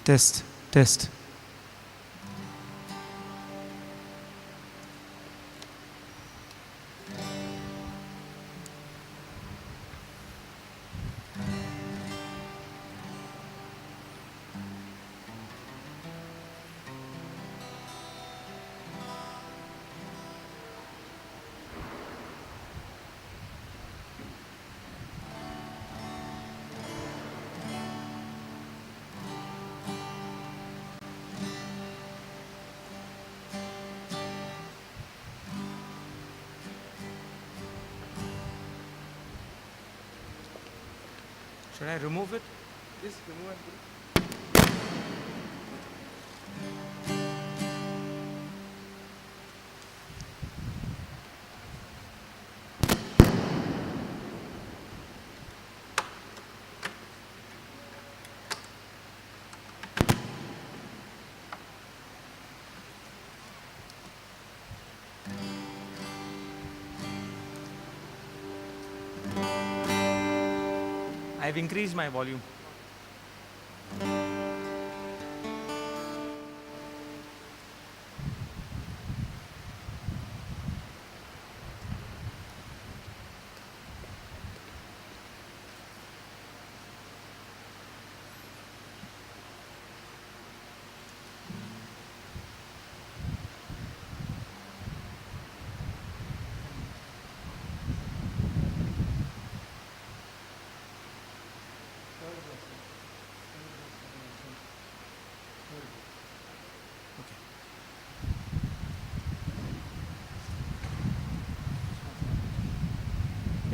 Test, test. Should I remove it? Just remove and put it. I've increased my volume.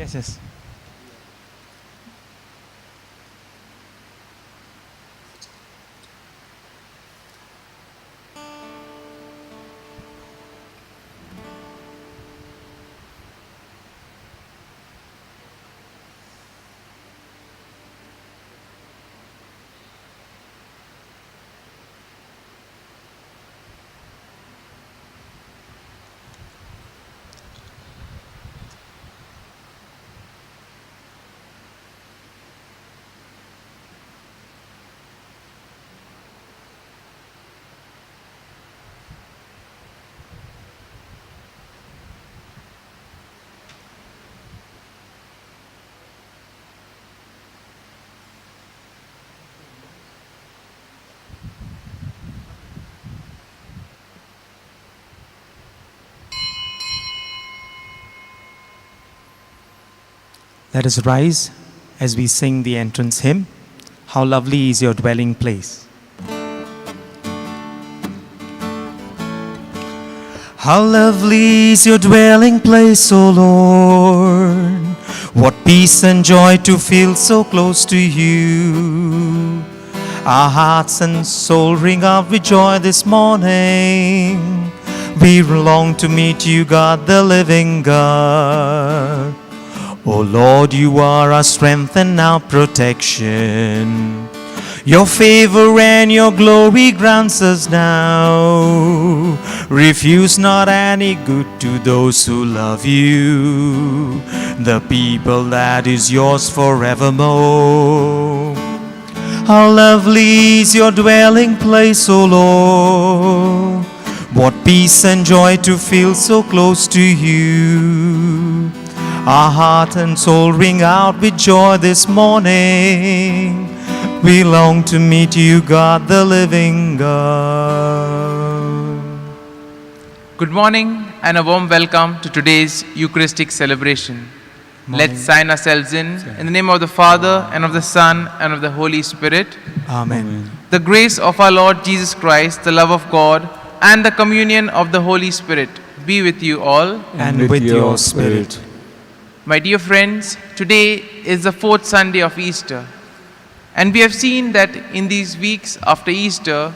Yes, yes. Let us rise as we sing the entrance hymn. How lovely is your dwelling place. How lovely is your dwelling place, O Lord. What peace and joy to feel so close to you. Our hearts and soul ring out with joy this morning. We long to meet you, God, the living God. O Lord, you are our strength and our protection. Your favor and your glory grants us now. Refuse not any good to those who love you, the people that is yours forevermore. How lovely is your dwelling place, O Lord. What peace and joy to feel so close to you. Our heart and soul ring out with joy this morning. We long to meet you, God, the living God. Good morning and a warm welcome to today's Eucharistic celebration. Let's sign ourselves in the name of the Father and of the Son and of the Holy Spirit. Amen. The grace of our Lord Jesus Christ, the love of God, and the communion of the Holy Spirit be with you all. And with your spirit. My dear friends, today is the fourth Sunday of Easter. And we have seen that in these weeks after Easter,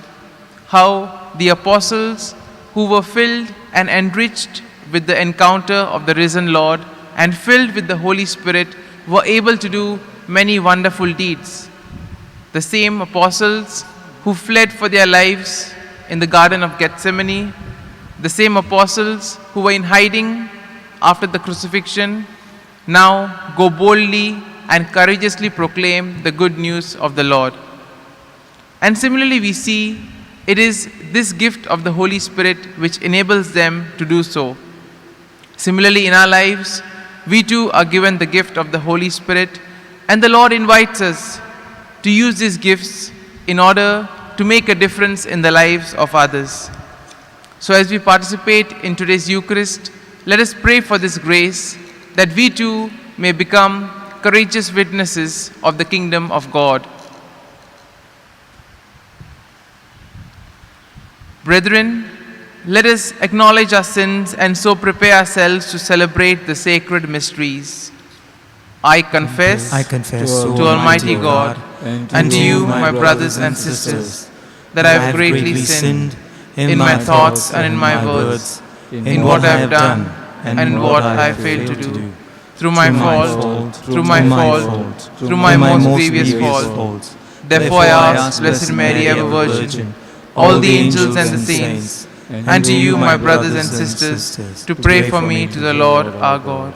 how the apostles who were filled and enriched with the encounter of the risen Lord and filled with the Holy Spirit were able to do many wonderful deeds. The same apostles who fled for their lives in the Garden of Gethsemane, the same apostles who were in hiding after the crucifixion, now go boldly and courageously proclaim the good news of the Lord. And similarly, we see it is this gift of the Holy Spirit which enables them to do so. Similarly, in our lives, we too are given the gift of the Holy Spirit, and the Lord invites us to use these gifts in order to make a difference in the lives of others. So as we participate in today's Eucharist, let us pray for this grace that we too may become courageous witnesses of the kingdom of God. Brethren, let us acknowledge our sins and so prepare ourselves to celebrate the sacred mysteries. I confess to Almighty God and to you, my brothers and sisters, that I have greatly sinned in my thoughts and in my words, in what I have done and in what I have failed to do. Through my fault, through my most grievous fault. Therefore I ask, Blessed Mary, ever Virgin, all the angels and the saints, and to you, my brothers and sisters, to pray for me to the Lord our God.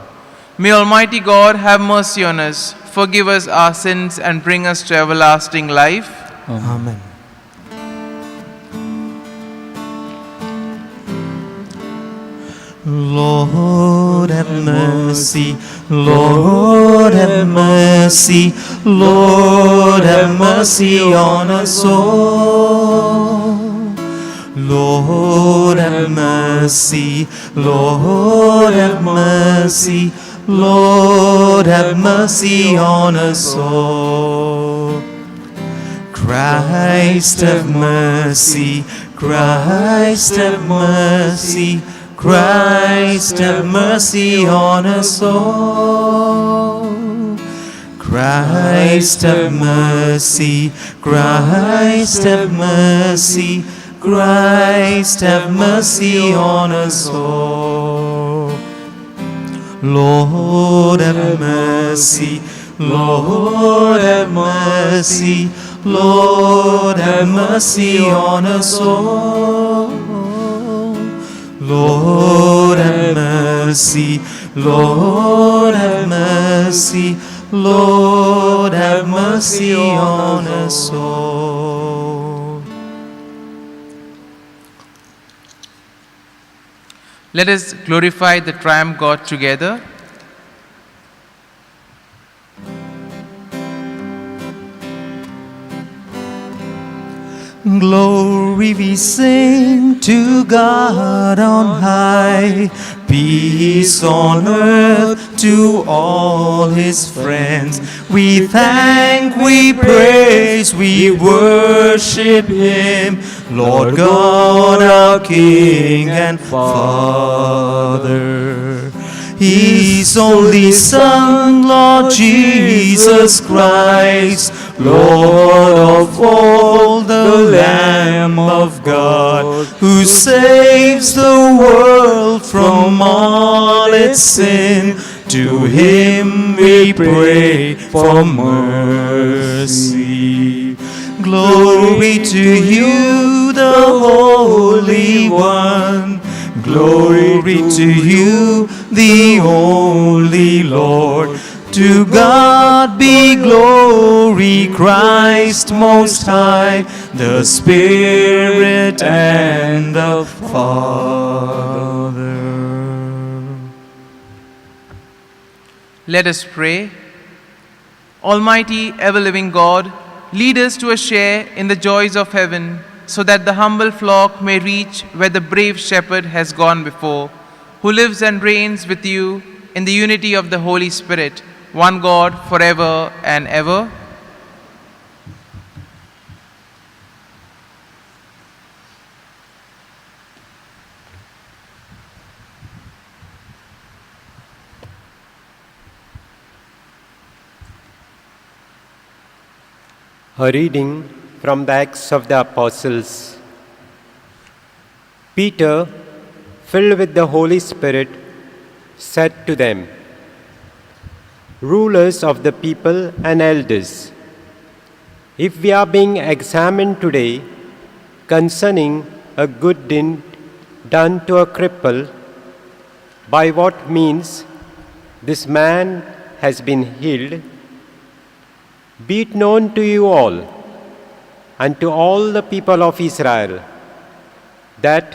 May Almighty God have mercy on us, forgive us our sins, and bring us to everlasting life. Amen. Lord have mercy, Lord have mercy, Lord have mercy on us all. Lord have mercy, Lord have mercy, Lord have mercy on us all. Christ have mercy, Christ have mercy, Christ have mercy on us all. Christ have mercy, Christ have mercy, Christ have mercy on us all. Lord have mercy, Lord have mercy, Lord have mercy on us all. Lord have mercy, Lord have mercy, Lord have mercy on us all. Let us glorify the triumph God together. Glory we sing to God on high, peace on earth to all his friends. We thank, we praise, we worship him, Lord God our King and Father. His only Son, Lord Jesus Christ, Lord of all, the Lamb of God, who saves the world from all its sin. To him we pray for mercy. Glory to you, the Holy One. Glory to you, the only Lord. To God be glory, Christ most high, the Spirit and the Father. Let us pray. Almighty, ever-living God, lead us to a share in the joys of heaven, so that the humble flock may reach where the brave shepherd has gone before, who lives and reigns with you in the unity of the Holy Spirit, one God, forever and ever. A reading from the Acts of the Apostles. Peter, filled with the Holy Spirit, said to them, "Rulers of the people and elders, if we are being examined today concerning a good deed done to a cripple, by what means this man has been healed, be it known to you all and to all the people of Israel, that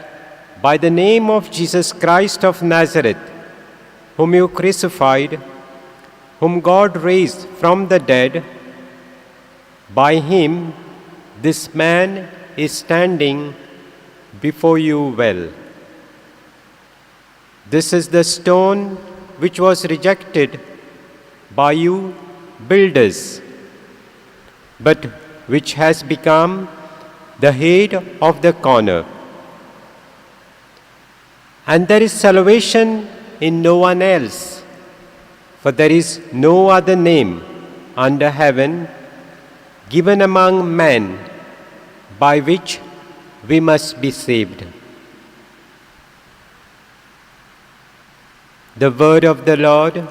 by the name of Jesus Christ of Nazareth, whom you crucified, whom God raised from the dead, by him this man is standing before you well. This is the stone which was rejected by you builders, but which has become the head of the corner. And there is salvation in no one else, for there is no other name under heaven given among men by which we must be saved. The word of the Lord.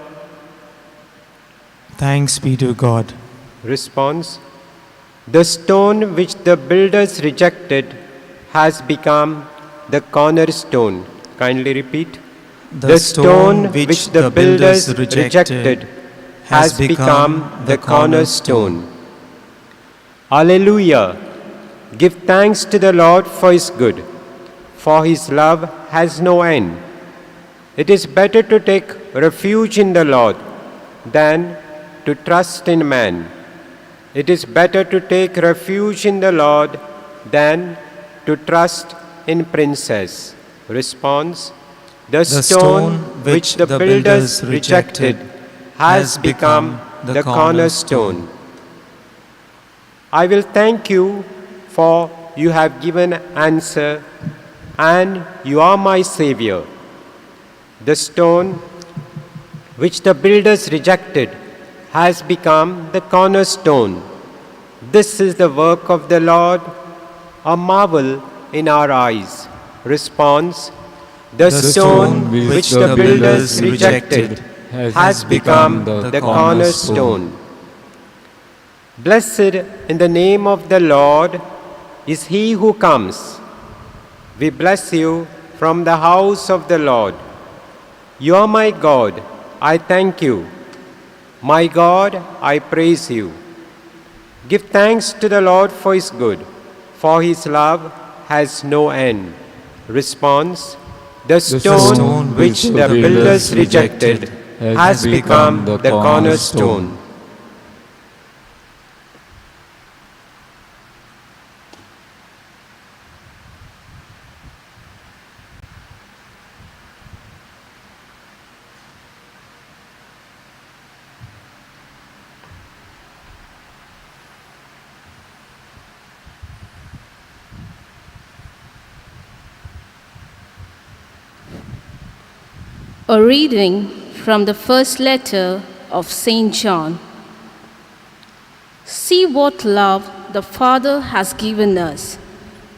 Thanks be to God. Response. The stone which the builders rejected has become the cornerstone. Kindly repeat. The stone which the builders rejected has become the cornerstone. Alleluia! Give thanks to the Lord for his good, for his love has no end. It is better to take refuge in the Lord than to trust in man. It is better to take refuge in the Lord than to trust in princes. Response. The stone which the builders rejected has become the cornerstone. I will thank you, for you have given answer, and you are my Savior. The stone which the builders rejected has become the cornerstone. This is the work of the Lord, a marvel in our eyes. Response. The stone which the builders rejected has become the cornerstone. Blessed in the name of the Lord is he who comes. We bless you from the house of the Lord. You are my God, I thank you. My God, I praise you. Give thanks to the Lord for his good, for his love has no end. Response. The stone which the builders rejected has become the cornerstone. A reading from the first letter of St. John. See what love the Father has given us,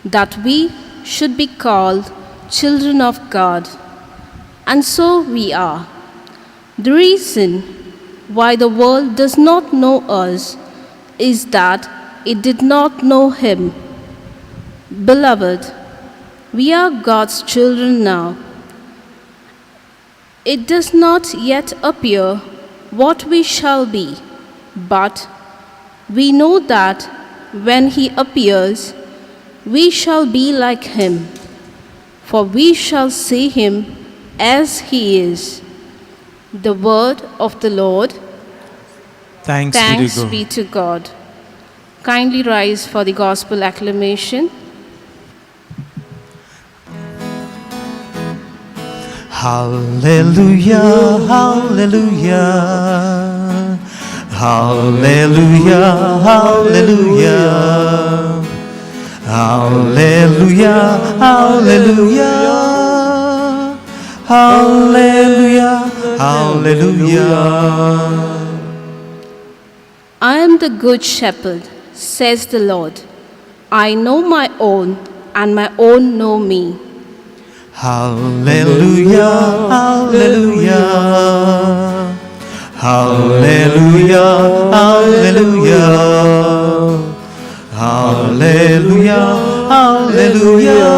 that we should be called children of God. And so we are. The reason why the world does not know us is that it did not know him. Beloved, we are God's children now. It does not yet appear what we shall be, but we know that when he appears, we shall be like him, for we shall see him as he is. The word of the Lord. Thanks be to God. Kindly rise for the gospel acclamation. Hallelujah, hallelujah, hallelujah, hallelujah, hallelujah, hallelujah, hallelujah, hallelujah. I am the good shepherd, says the Lord. I know my own, and my own know me. Hallelujah, hallelujah, hallelujah, hallelujah, hallelujah, hallelujah,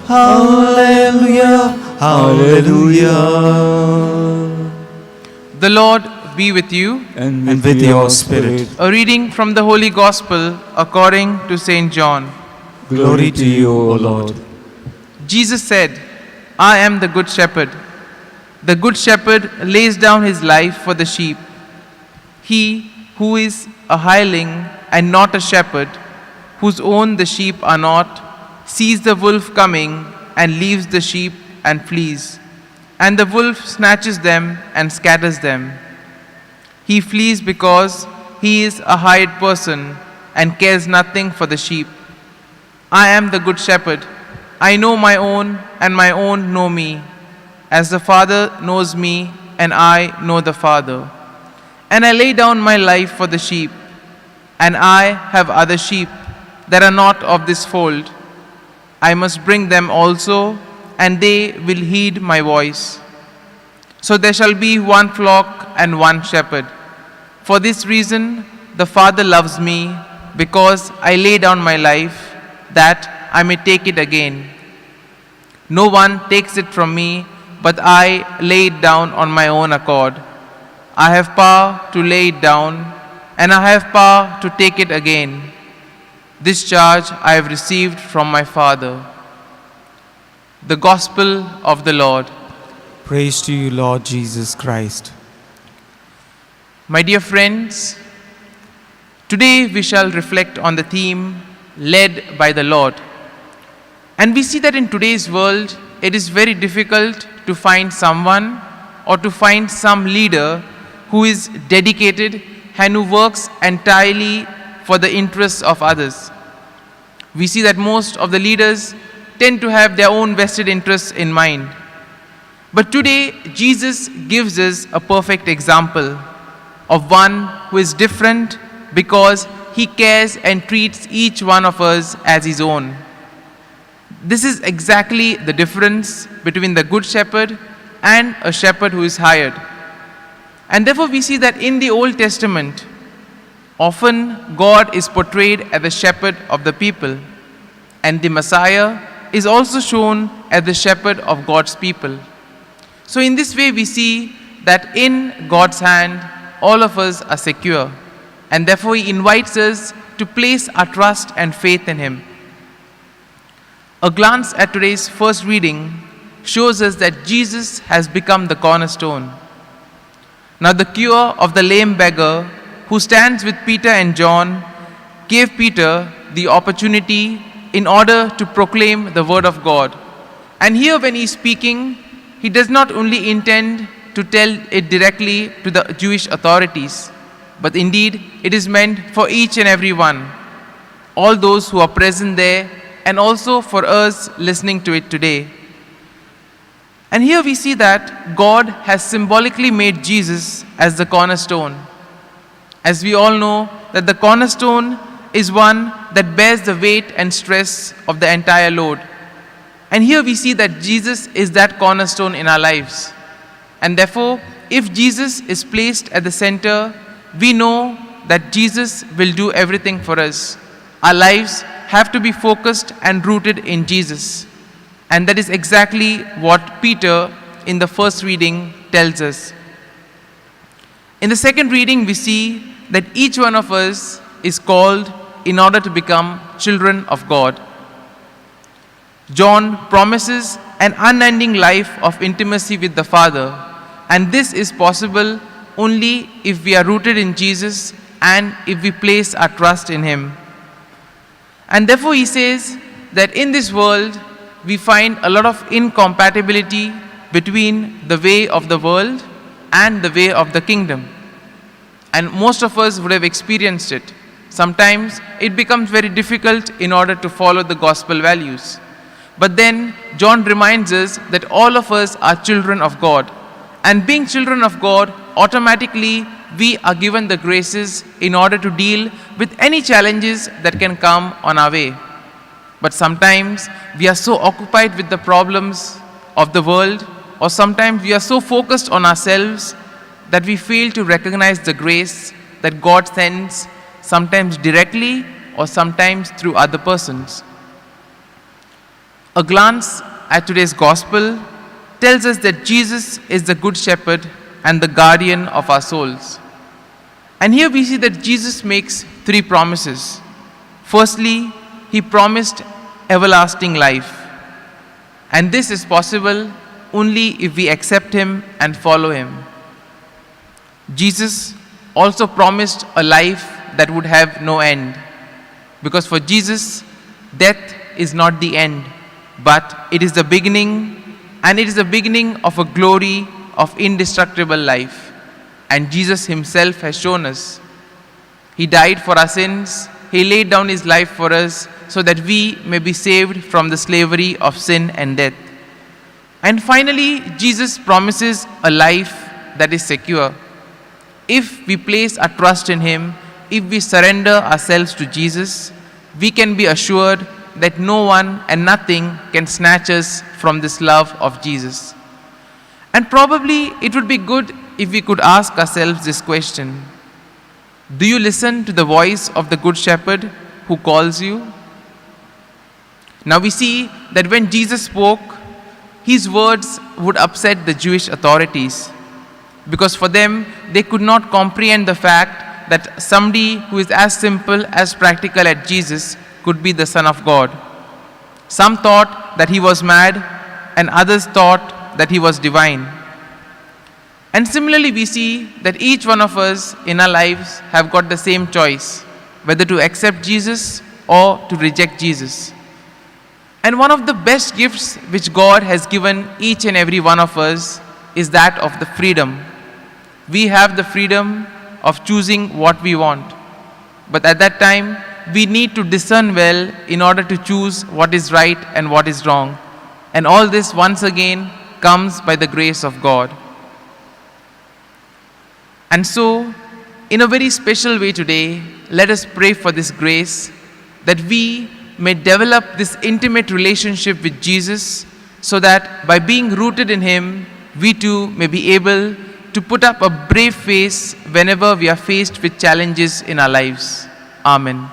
hallelujah, hallelujah. The Lord be with you. and with your spirit. A reading from the Holy Gospel according to St. John. Glory to you, O Lord. Jesus said, I am the good shepherd. The good shepherd lays down his life for the sheep. He who is a hireling and not a shepherd, whose own the sheep are not, sees the wolf coming and leaves the sheep and flees. And the wolf snatches them and scatters them. He flees because he is a hired person and cares nothing for the sheep. I am the good shepherd. I know my own, and my own know me, as the Father knows me, and I know the Father. And I lay down my life for the sheep. And I have other sheep that are not of this fold. I must bring them also, and they will heed my voice. So there shall be one flock and one shepherd. For this reason the Father loves me, because I lay down my life, that I may take it again. No one takes it from me, but I lay it down on my own accord. I have power to lay it down, and I have power to take it again. This charge I have received from my Father. The Gospel of the Lord. Praise to you, Lord Jesus Christ. My dear friends, today we shall reflect on the theme, led by the Lord. And we see that in today's world, it is very difficult to find someone or to find some leader who is dedicated and who works entirely for the interests of others. We see that most of the leaders tend to have their own vested interests in mind. But today, Jesus gives us a perfect example of one who is different because he cares and treats each one of us as his own. This is exactly the difference between the good shepherd and a shepherd who is hired. And therefore we see that in the Old Testament, often God is portrayed as the shepherd of the people, and the Messiah is also shown as the shepherd of God's people. So in this way we see that in God's hand all of us are secure, and therefore he invites us to place our trust and faith in him. A glance at today's first reading shows us that Jesus has become the cornerstone. Now the cure of the lame beggar who stands with Peter and John gave Peter the opportunity in order to proclaim the word of God. And here when he is speaking, he does not only intend to tell it directly to the Jewish authorities, but indeed it is meant for each and every one, all those who are present there, and also for us listening to it today. And here we see that God has symbolically made Jesus as the cornerstone. As we all know that the cornerstone is one that bears the weight and stress of the entire load. And here we see that Jesus is that cornerstone in our lives. And therefore, if Jesus is placed at the center, we know that Jesus will do everything for us. Our lives have to be focused and rooted in Jesus. And that is exactly what Peter in the first reading tells us. In the second reading, we see that each one of us is called in order to become children of God. John promises an unending life of intimacy with the Father, and this is possible only if we are rooted in Jesus and if we place our trust in him. And therefore he says that in this world we find a lot of incompatibility between the way of the world and the way of the kingdom. And most of us would have experienced it. Sometimes it becomes very difficult in order to follow the gospel values. But then John reminds us that all of us are children of God. And being children of God, automatically we are given the graces in order to deal with any challenges that can come on our way. But sometimes we are so occupied with the problems of the world, or sometimes we are so focused on ourselves that we fail to recognize the grace that God sends, sometimes directly or sometimes through other persons. A glance at today's gospel tells us that Jesus is the good shepherd and the guardian of our souls. And here we see that Jesus makes three promises. Firstly, he promised everlasting life. And this is possible only if we accept him and follow him. Jesus also promised a life that would have no end. Because for Jesus, death is not the end, but it is the beginning, and it is the beginning of a glory of indestructible life. And Jesus himself has shown us. He died for our sins. He laid down his life for us so that we may be saved from the slavery of sin and death. And finally, Jesus promises a life that is secure. If we place our trust in him, if we surrender ourselves to Jesus, we can be assured that no one and nothing can snatch us from this love of Jesus. And probably it would be good if we could ask ourselves this question: do you listen to the voice of the Good Shepherd who calls you? Now we see that when Jesus spoke, his words would upset the Jewish authorities, because for them, they could not comprehend the fact that somebody who is as simple as practical as Jesus could be the Son of God. Some thought that he was mad, and others thought that he was divine. And similarly, we see that each one of us in our lives have got the same choice, whether to accept Jesus or to reject Jesus. And one of the best gifts which God has given each and every one of us is that of the freedom. We have the freedom of choosing what we want. But at that time, we need to discern well in order to choose what is right and what is wrong. And all this, once again, comes by the grace of God. And so, in a very special way today, let us pray for this grace, that we may develop this intimate relationship with Jesus, so that by being rooted in him, we too may be able to put up a brave face whenever we are faced with challenges in our lives. Amen.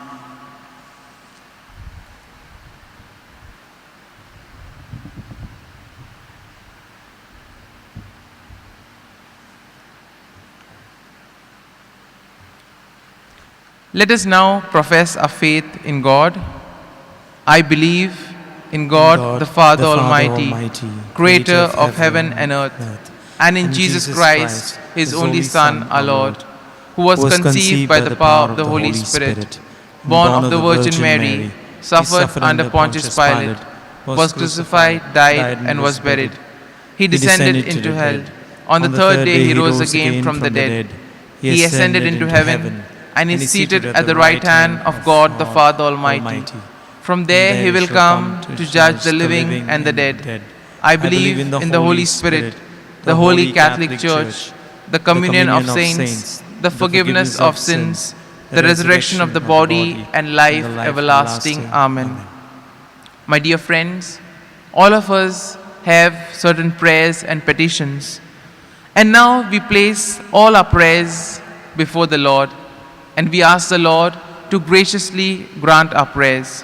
Let us now profess our faith in God. I believe in God, the Father Almighty, creator of heaven and earth, and in Jesus Christ, his only Son, our Lord, who was conceived by the power of the Holy Spirit, born of the Virgin Mary, suffered under Pontius Pilate, was crucified, died, and was buried. He descended into hell. On the third day he rose again from the dead. He ascended into heaven, and is seated at the right hand of God the Father Almighty. From there he will come to judge the living and the dead. I believe in the Holy Spirit, the Holy Catholic Church, the communion of saints, the forgiveness of sins, the resurrection of the body, and life everlasting. Amen. My dear friends, all of us have certain prayers and petitions. And now we place all our prayers before the Lord, and we ask the Lord to graciously grant our prayers.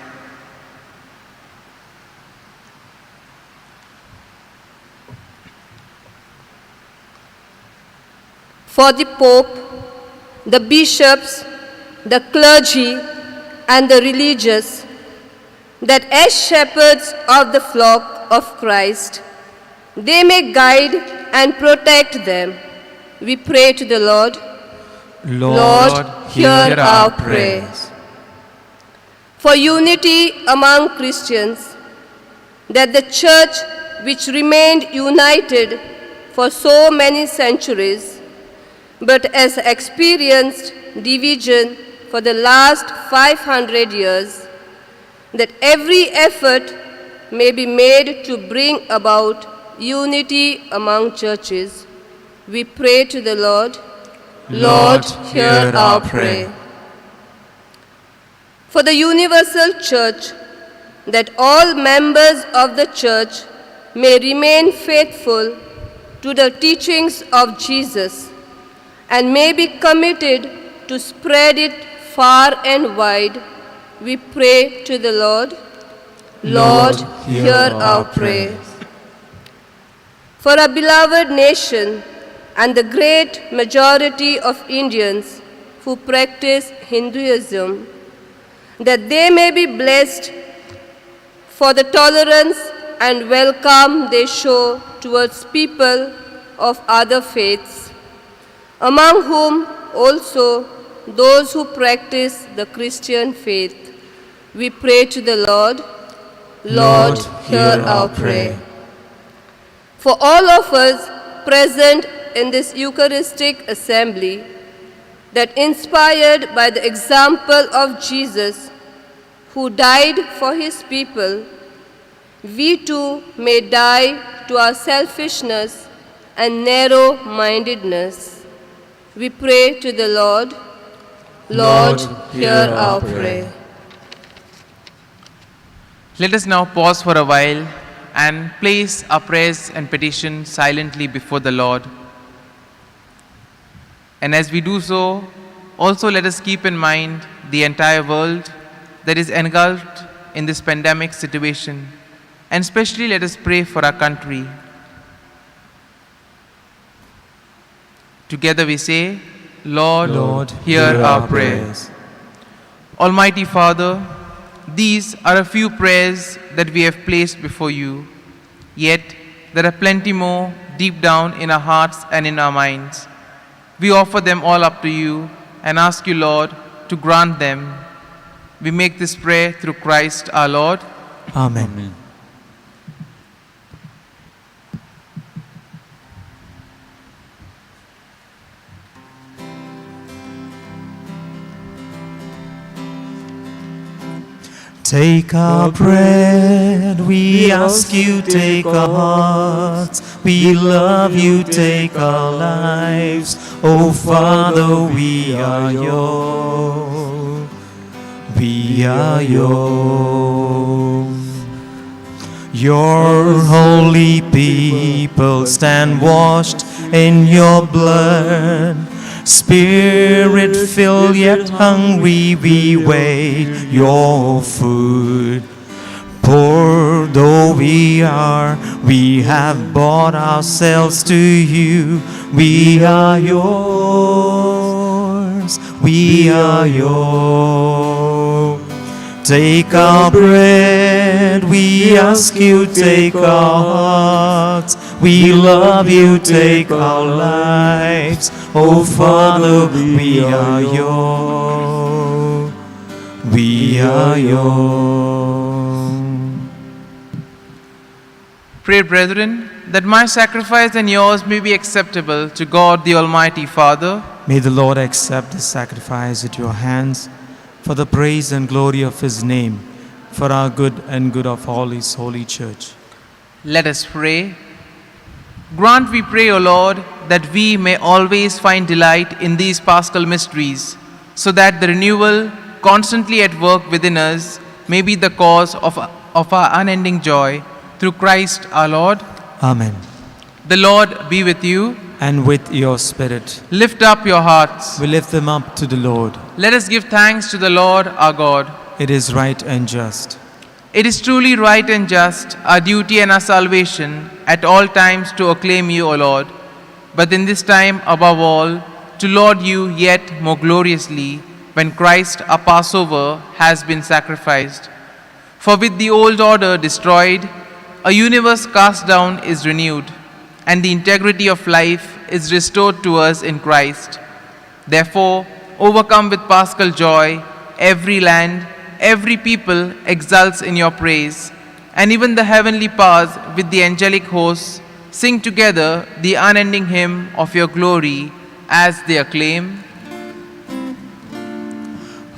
For the Pope, the bishops, the clergy, and the religious, that as shepherds of the flock of Christ, they may guide and protect them. We pray to the Lord. Lord, hear our prayers. For unity among Christians, that the Church, which remained united for so many centuries, but has experienced division for the last 500 years, that every effort may be made to bring about unity among churches. We pray to the Lord. Lord, hear our prayer. For the universal Church, that all members of the Church may remain faithful to the teachings of Jesus and may be committed to spread it far and wide, we pray to the Lord. Lord, hear our prayer. For our beloved nation and the great majority of Indians who practice Hinduism, that they may be blessed for the tolerance and welcome they show towards people of other faiths, among whom also those who practice the Christian faith. We pray to the Lord. Lord, hear our prayer. For all of us present in this Eucharistic assembly, that inspired by the example of Jesus, who died for his people, we too may die to our selfishness and narrow-mindedness. We pray to the Lord. Lord, hear our prayer. Let us now pause for a while and place our prayers and petitions silently before the Lord. And as we do so, also let us keep in mind the entire world that is engulfed in this pandemic situation. And especially let us pray for our country. Together we say, Lord, hear our prayers. Almighty Father, these are a few prayers that we have placed before you. Yet there are plenty more deep down in our hearts and in our minds. We offer them all up to you and ask you, Lord, to grant them. We make this prayer through Christ our Lord. Amen. Take our bread, we ask you, take our hearts. We love you, take our lives. Oh Father, we are yours. We are yours. Your holy people stand washed in your blood. Spirit filled yet hungry, we wait your food. Poor though we are, we have bought ourselves to you. We are yours, we are yours. Take our bread, we ask you, take our hearts. We love you, take our lives. Oh Father, we are yours. We are yours. Pray, brethren, that my sacrifice and yours may be acceptable to God the Almighty Father. May the Lord accept this sacrifice at your hands for the praise and glory of his name, for our good and good of all his holy church. Let us pray. Grant, we pray, O Lord, that we may always find delight in these paschal mysteries, so that the renewal constantly at work within us may be the cause of our unending joy, through Christ our Lord. Amen. The Lord be with you. And with your spirit. Lift up your hearts. We lift them up to the Lord. Let us give thanks to the Lord our God. It is right and just. It is truly right and just, our duty and our salvation, at all times to acclaim you, O Lord, but in this time above all, to laud you yet more gloriously, when Christ our Passover has been sacrificed. For with the old order destroyed, a universe cast down is renewed, and the integrity of life is restored to us in Christ. Therefore, overcome with paschal joy, every land, every people exults in your praise, and even the heavenly powers with the angelic hosts sing together the unending hymn of your glory as they acclaim.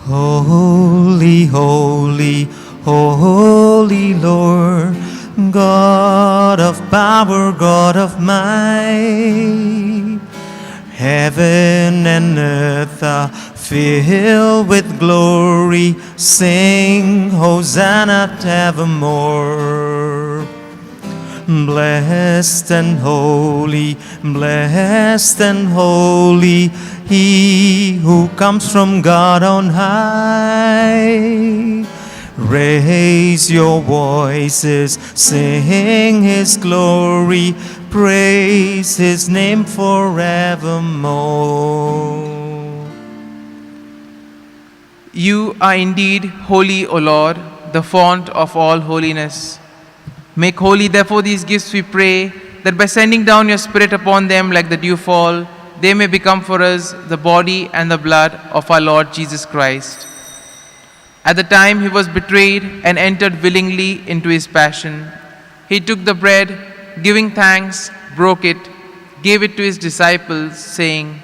Holy, holy, holy Lord, God of power, God of might. Heaven and earth are filled with glory. Sing Hosanna evermore. Blessed and holy, he who comes from God on high. Raise your voices, sing His glory, praise His name forevermore. You are indeed holy, O Lord, the fount of all holiness. Make holy, therefore, these gifts, we pray, that by sending down your Spirit upon them like the dewfall, they may become for us the body and the blood of our Lord Jesus Christ. At the time He was betrayed and entered willingly into His passion, He took the bread, giving thanks, broke it, gave it to His disciples, saying,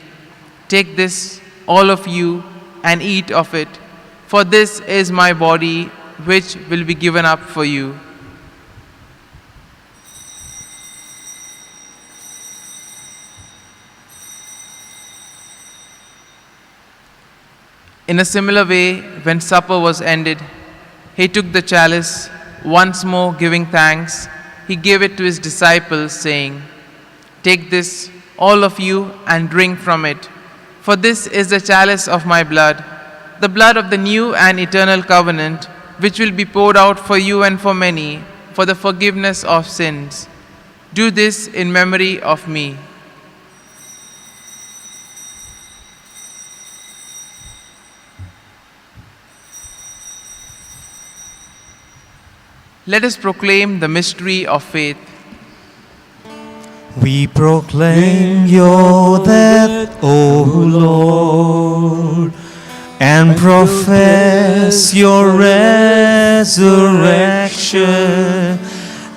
"Take this, all of you, and eat of it, for this is my body, which will be given up for you." In a similar way, when supper was ended, He took the chalice, once more giving thanks, He gave it to His disciples, saying, "Take this, all of you, and drink from it, for this is the chalice of my blood, the blood of the new and eternal covenant, which will be poured out for you and for many, for the forgiveness of sins. Do this in memory of me." Let us proclaim the mystery of faith. We proclaim your death, O Lord, and profess your resurrection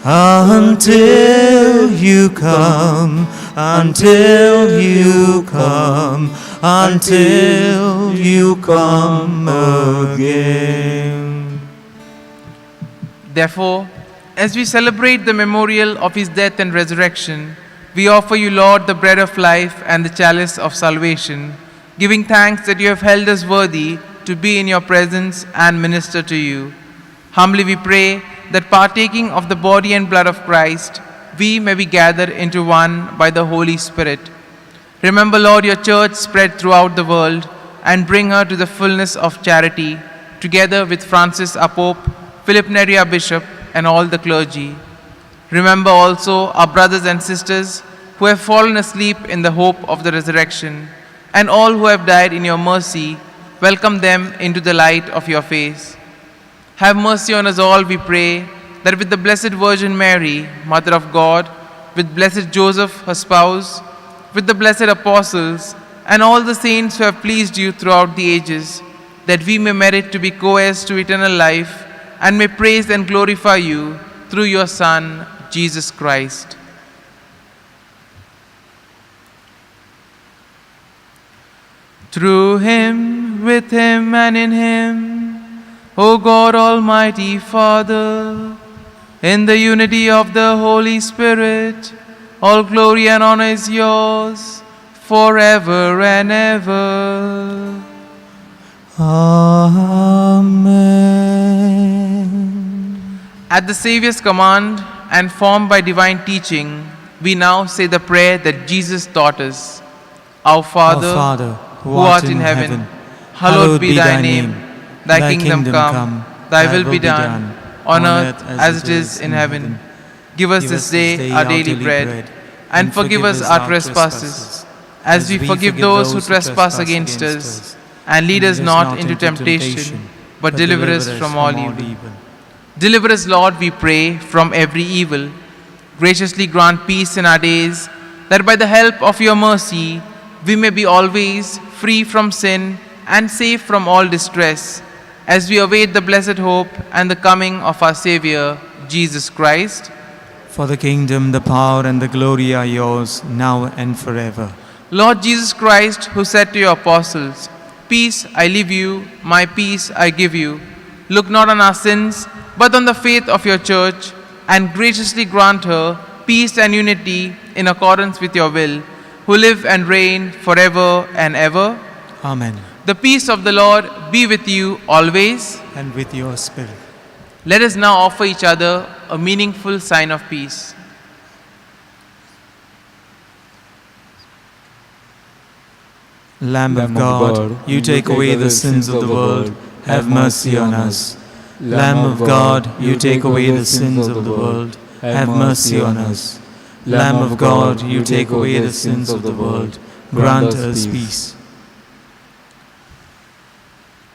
until you come, until you come, until you come again. Therefore, as we celebrate the memorial of His death and resurrection, we offer you, Lord, the bread of life and the chalice of salvation, giving thanks that you have held us worthy to be in your presence and minister to you. Humbly we pray that partaking of the body and blood of Christ, we may be gathered into one by the Holy Spirit. Remember, Lord, your church spread throughout the world, and bring her to the fullness of charity, together with Francis our Pope, Philip Neri our Bishop, and all the clergy. Remember also our brothers and sisters who have fallen asleep in the hope of the resurrection, and all who have died in your mercy. Welcome them into the light of your face. Have mercy on us all, we pray, that with the Blessed Virgin Mary, Mother of God, with blessed Joseph, her spouse, with the blessed apostles, and all the saints who have pleased you throughout the ages, that we may merit to be co-heirs to eternal life, and may praise and glorify you through your Son, Jesus Christ. Through Him, with Him, and in Him, O God, Almighty Father, in the unity of the Holy Spirit, all glory and honor is yours, forever and ever. Amen. At the Saviour's command and formed by divine teaching, we now say the prayer that Jesus taught us. Our Father, Our Father, who art in heaven, hallowed be thy name. Thy kingdom come, thy will be done, on earth as it is in heaven. Give us this day our daily bread, and forgive us our trespasses, as we forgive those who trespass against us. And lead us not into temptation, but deliver us from all evil. Deliver us, Lord, we pray, from every evil. Graciously grant peace in our days, that by the help of your mercy, we may be always free from sin and safe from all distress, as we await the blessed hope and the coming of our Savior, Jesus Christ. For the kingdom, the power, and the glory are yours, now and forever. Lord Jesus Christ, who said to your apostles, "Peace I leave you, my peace I give you," look not on our sins, but on the faith of your church, and graciously grant her peace and unity in accordance with your will, who live and reign forever and ever. Amen. The peace of the Lord be with you always. And with your spirit. Let us now offer each other a meaningful sign of peace. Lamb of God, you take away the sins of the world, have mercy on us. Lamb of God, you take away the sins of the world, have mercy on us. Lamb of God, you take away the sins of the world, grant us peace.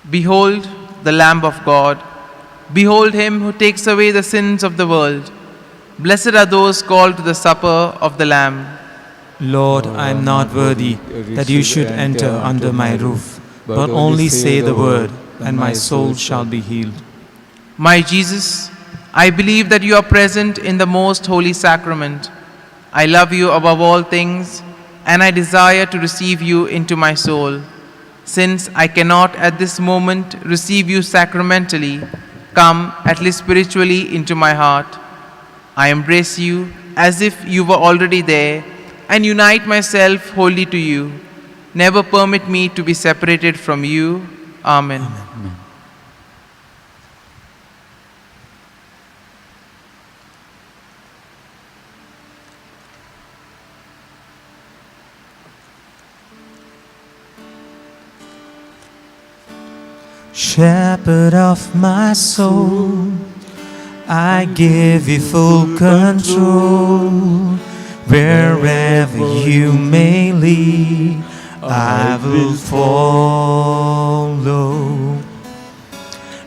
Behold the Lamb of God. Behold him who takes away the sins of the world. Blessed are those called to the supper of the Lamb. Lord, I am not worthy that you should enter under my roof, but only say the word, and my soul shall be healed. My Jesus, I believe that you are present in the most holy sacrament. I love you above all things, and I desire to receive you into my soul. Since I cannot at this moment receive you sacramentally, come at least spiritually into my heart. I embrace you as if you were already there, and unite myself wholly to you. Never permit me to be separated from you. Amen. Amen. Shepherd of my soul, I give you full control. Wherever you may lead, I will follow.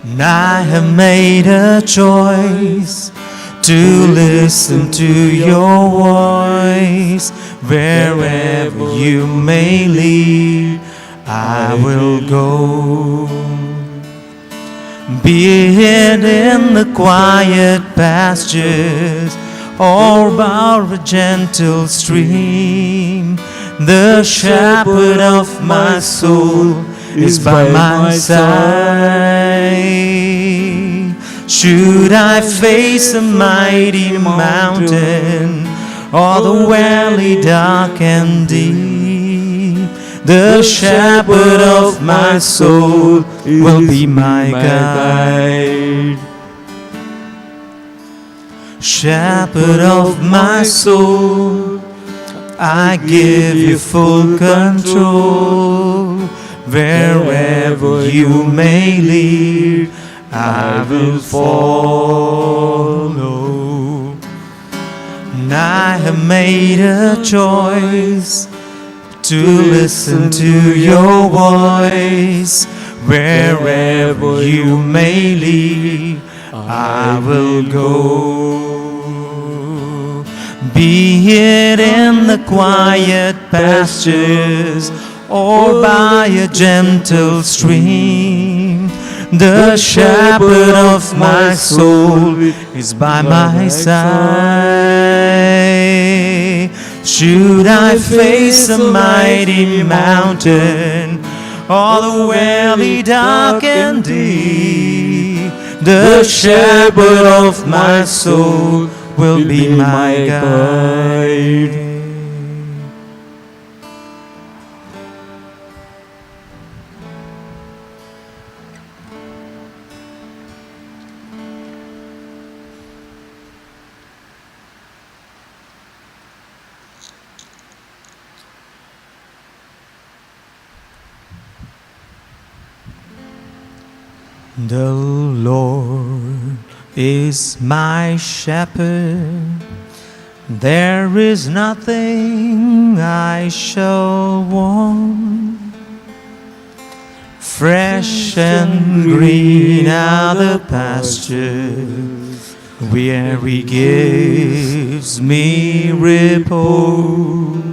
And I have made a choice to listen to your voice. Wherever you may lead, I will go. Be it in the quiet pastures or by a gentle stream, the shepherd of my soul is by my side. Should I face a mighty mountain or the valley dark and deep, the shepherd of my soul will be my guide. Shepherd of my soul, I give you full control. Wherever you may lead, I will follow. And I have made a choice to listen to your voice. Wherever you may lead, I will go. Be it in the quiet pastures or by a gentle stream, the shepherd of my soul is by my side. Should I face a mighty mountain or the valley dark and deep, the shepherd of my soul will be my guide. The Lord is my shepherd, there is nothing I shall want. Fresh and green are the pastures where He gives me repose.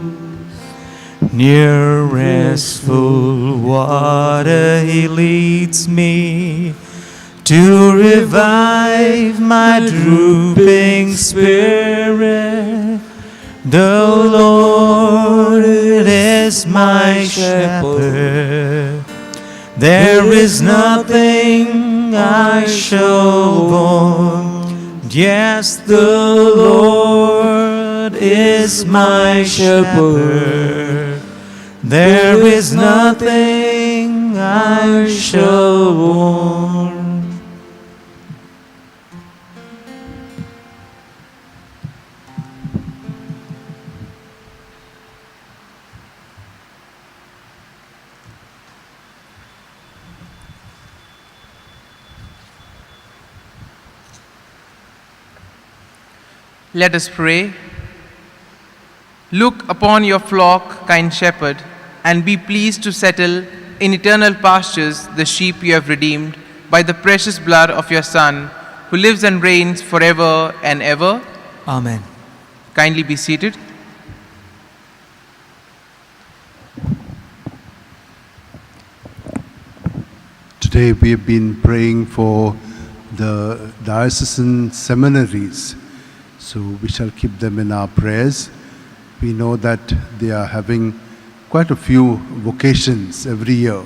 Near restful water He leads me to revive my drooping spirit. The Lord is my shepherd, there is nothing I shall want. Yes, the Lord is my shepherd, there is nothing I shall want. Let us pray. Look upon your flock, kind shepherd, and be pleased to settle in eternal pastures the sheep you have redeemed by the precious blood of your Son, who lives and reigns forever and ever. Amen. Kindly be seated. Today we have been praying for the diocesan seminaries, so we shall keep them in our prayers. We know that they are having quite a few vocations every year.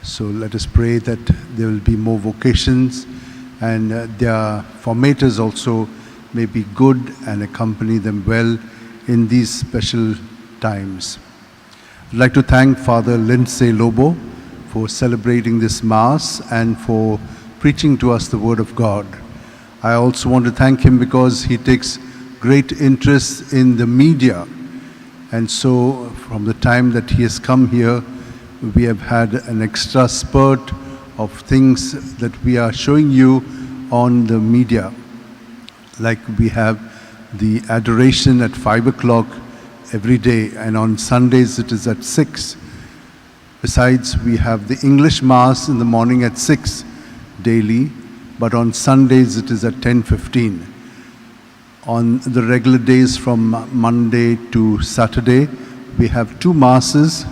So let us pray that there will be more vocations and their formators also may be good and accompany them well in these special times. I'd like to thank Father Lindsay Lobo for celebrating this Mass and for preaching to us the Word of God. I also want to thank him because he takes great interest in the media. And so from the time that he has come here, we have had an extra spurt of things that we are showing you on the media. Like we have the adoration at 5 o'clock every day, and on Sundays it is at 6. Besides, we have the English Mass in the morning at 6 daily, but on Sundays it is at 10:15. On the regular days from Monday to Saturday, we have 2 Masses,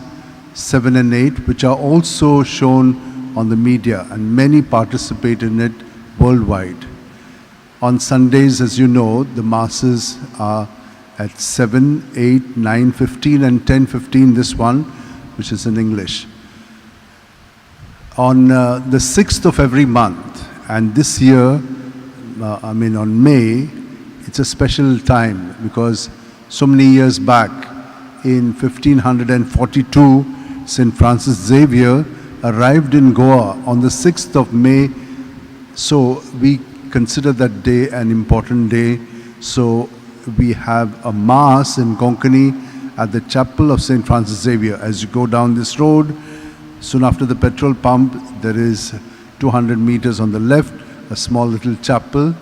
7 and 8, which are also shown on the media, and many participate in it worldwide. On Sundays, as you know, the Masses are at 7, 8, 9:15 and 10:15, this one, which is in English. On the 6th of every month, and this year, on May, it's a special time because so many years back, in 1542, St. Francis Xavier arrived in Goa on the 6th of May. So we consider that day an important day. So we have a Mass in Konkani at the chapel of St. Francis Xavier. As you go down this road, soon after the petrol pump, there is 200 meters on the left, a small little chapel.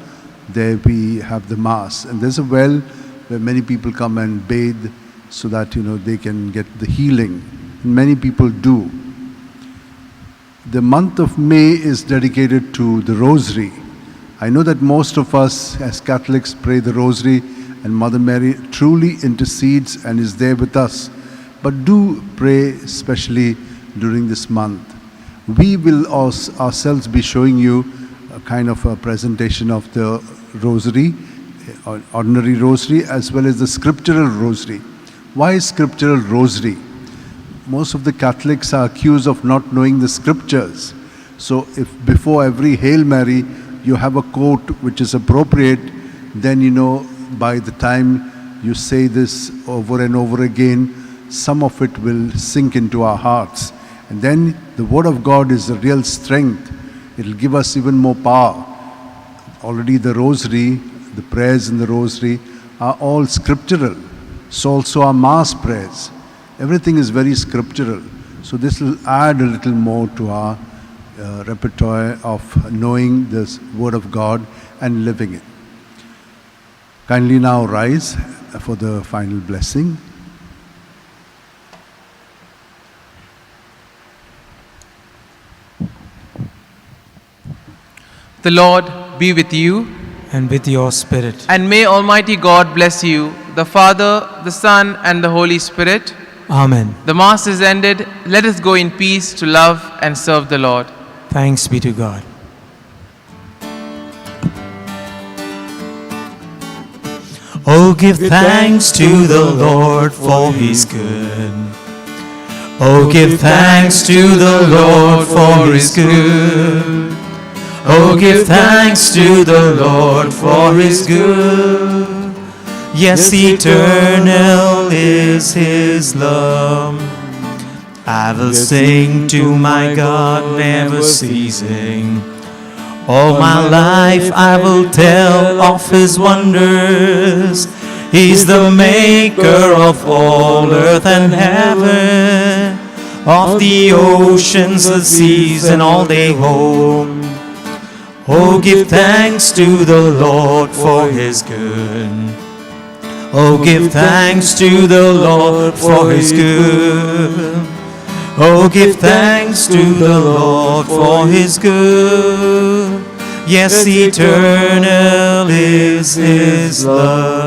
There we have the Mass. And there's a well where many people come and bathe so that, they can get the healing. And many people do. The month of May is dedicated to the Rosary. I know that most of us as Catholics pray the Rosary, and Mother Mary truly intercedes and is there with us. But do pray especially during this month. We will ourselves be showing you a kind of a presentation of the Rosary, ordinary Rosary, as well as the Scriptural Rosary. Why Scriptural Rosary? Most of the Catholics are accused of not knowing the Scriptures. So if before every Hail Mary you have a quote which is appropriate, then by the time you say this over and over again, some of it will sink into our hearts. And then the Word of God is a real strength. It will give us even more power. Already the Rosary, the prayers in the Rosary are all scriptural. So also our Mass prayers. Everything is very scriptural. So this will add a little more to our repertoire of knowing this Word of God and living it. Kindly now rise for the final blessing. The Lord be with you. And with your spirit. And may Almighty God bless you, the Father, the Son, and the Holy Spirit. Amen. The Mass is ended. Let us go in peace to love and serve the Lord. Thanks be to God. Oh, give thanks to the Lord, for He's good. Oh, give thanks to the Lord, for His good. Oh, give thanks to the Lord, for His good. Yes, eternal is His love. I will sing to my God, never ceasing. All my life I will tell of His wonders. He's the maker of all earth and heaven, of the oceans, the seas, and all they hold. Oh, give thanks to the Lord for his good. Oh, give thanks to the Lord for his good. Oh, give thanks to the Lord for his good. Yes, eternal is his love.